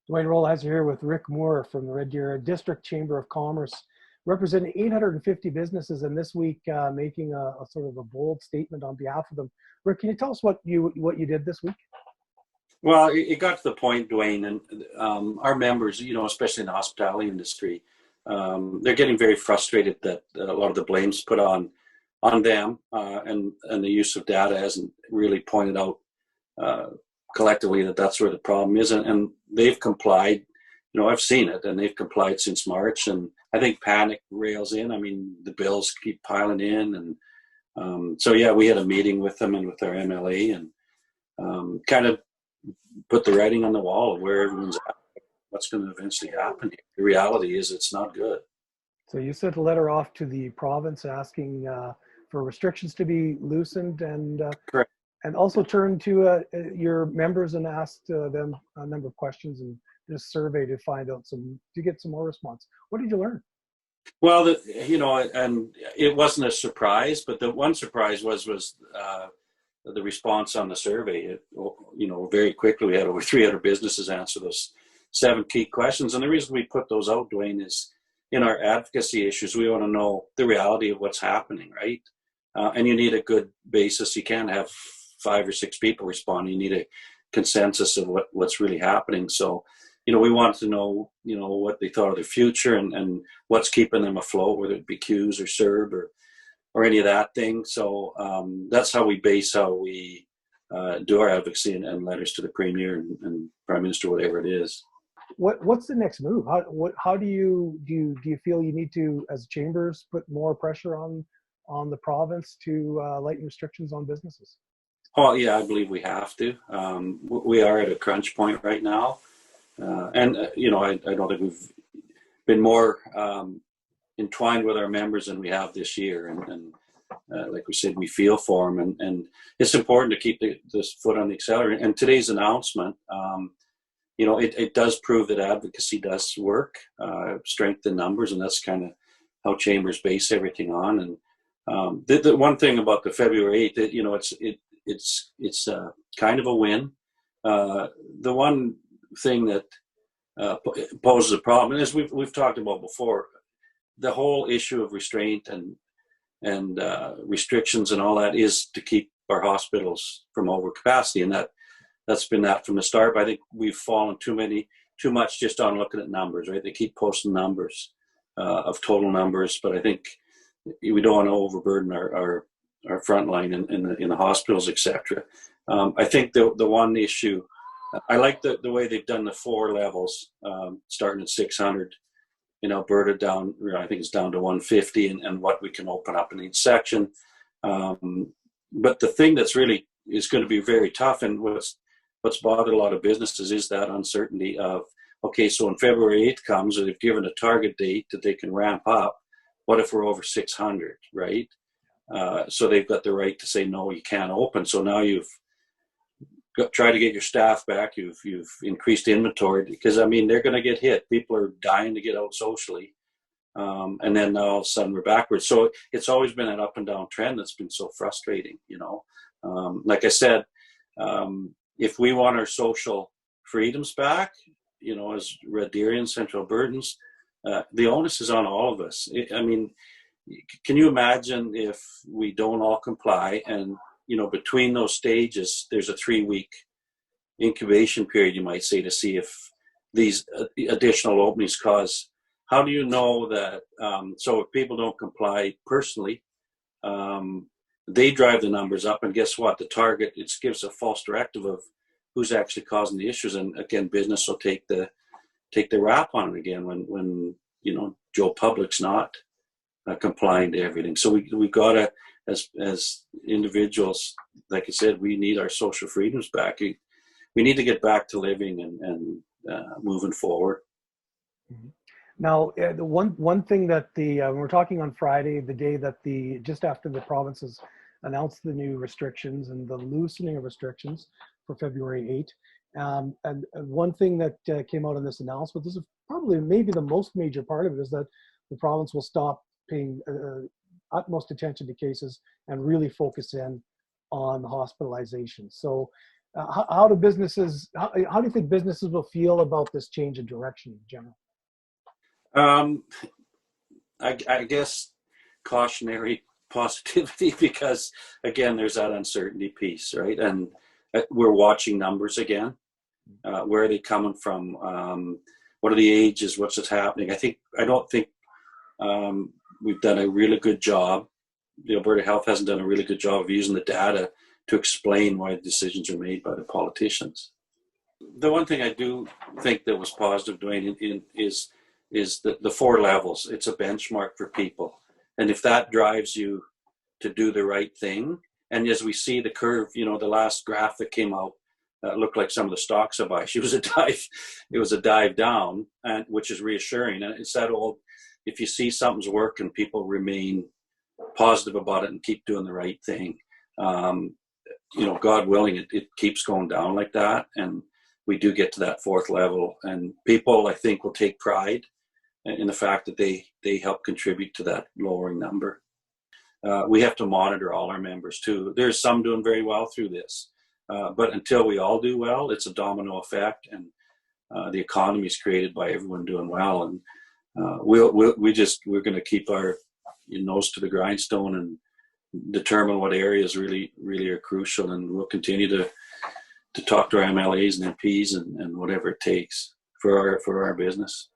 Dwayne Rollheiser here with Rick Moore from the Red Deer District Chamber of Commerce, representing 850 businesses, and this week making a sort of a bold statement on behalf of them. Rick, can you tell us what you did this week? Well, it got to the point, Dwayne, and our members, especially in the hospitality industry, they're getting very frustrated that a lot of the blame's put on them, and the use of data hasn't really pointed out collectively that that's where the problem is, and they've complied. I've seen it, and they've complied since March, and I think panic rails in. I mean, the bills keep piling in, and so yeah, we had a meeting with them and with our MLA, and kind of put the writing on the wall of where everyone's at, what's going to eventually happen. The reality is it's not good. So you sent a letter off to the province asking for restrictions to be loosened, and Correct. And also turned to your members and asked them a number of questions in this survey to find out to get some more response. What did you learn? Well, and it wasn't a surprise, but the one surprise was the response on the survey. Very quickly we had over 300 businesses answer those 7 key questions. And the reason we put those out, Dwayne, is in our advocacy issues, we want to know the reality of what's happening, right? And you need a good basis. You can't have 5 or 6 people responding. You need a consensus of what's really happening. So, we wanted to know, what they thought of the future and what's keeping them afloat, whether it be Q's or CERB or any of that thing. So that's how we base how we do our advocacy and letters to the Premier and Prime Minister, whatever it is. What's the next move? How do you feel you need to, as chambers, put more pressure on the province to lighten restrictions on businesses? Oh yeah, I believe we have to. We are at a crunch point right now, and I don't think we've been more entwined with our members than we have this year. And like we said, we feel for them, and it's important to keep this foot on the accelerator. And today's announcement, it does prove that advocacy does work, strength in numbers, and that's kind of how chambers base everything on. And the one thing about the February 8th, it's kind of a win. The one thing that poses a problem, as we've talked about before, the whole issue of restraint and restrictions and all that is to keep our hospitals from overcapacity, and that's been that from the start. But I think we've fallen too much just on looking at numbers, right? They keep posting numbers of total numbers, but I think we don't want to overburden our frontline in the hospitals, etc. I think the one issue, I like the way they've done the 4 levels, starting at 600 in Alberta down. I think it's down to 150, and what we can open up in each section. But the thing that's really is going to be very tough, and what's bothered a lot of businesses is that uncertainty of, okay, so when February 8th comes, they've given a target date that they can ramp up. What if we're over 600, right? So they've got the right to say, no, you can't open. So now you've tried to get your staff back. You've increased inventory, because, they're going to get hit. People are dying to get out socially. And then now all of a sudden we're backwards. So it's always been an up and down trend that's been so frustrating, Like I said, if we want our social freedoms back, as Red Deerians, Central Albertans, the onus is on all of us. Can you imagine if we don't all comply, and between those stages there's a 3-week incubation period, you might say, to see if these additional openings cause, how do you know that, so if people don't comply personally, they drive the numbers up, and guess what, the target, it gives a false directive of who's actually causing the issues, and again, business will take the rap on it again when Joe Public's not complying to everything. So we gotta, as individuals, like I said, we need our social freedoms back. We need to get back to living and moving forward. Now, the one thing that we're talking on Friday, the day that just after the provinces announced the new restrictions and the loosening of restrictions for February 8th. And one thing that came out in this announcement, this is probably maybe the most major part of it, is that the province will stop paying utmost attention to cases and really focus in on hospitalization. So How do businesses, how do you think businesses will feel about this change in direction in general? Um, I guess cautionary positivity because again, there's that uncertainty piece, right? And we're watching numbers again. Where are they coming from? What are the ages? What's happening? I don't think we've done a really good job. The Alberta Health hasn't done a really good job of using the data to explain why the decisions are made by the politicians. The one thing I do think that was positive, Dwayne, is the four levels. It's a benchmark for people, and if that drives you to do the right thing, and as we see the curve, the last graph that came out looked like some of the stocks I buy. It was a dive. It was a dive down, and which is reassuring. And it's that old: if you see something's working, people remain positive about it and keep doing the right thing. God willing, it keeps going down like that, and we do get to that fourth level, and people, I think, will take pride in the fact that they help contribute to that lowering number. We have to monitor all our members too. There's some doing very well through this, but until we all do well, it's a domino effect, and the economy is created by everyone doing well. And we're going to keep our nose to the grindstone and determine what areas really are crucial, and we'll continue to talk to our MLAs and MPs and whatever it takes for our business.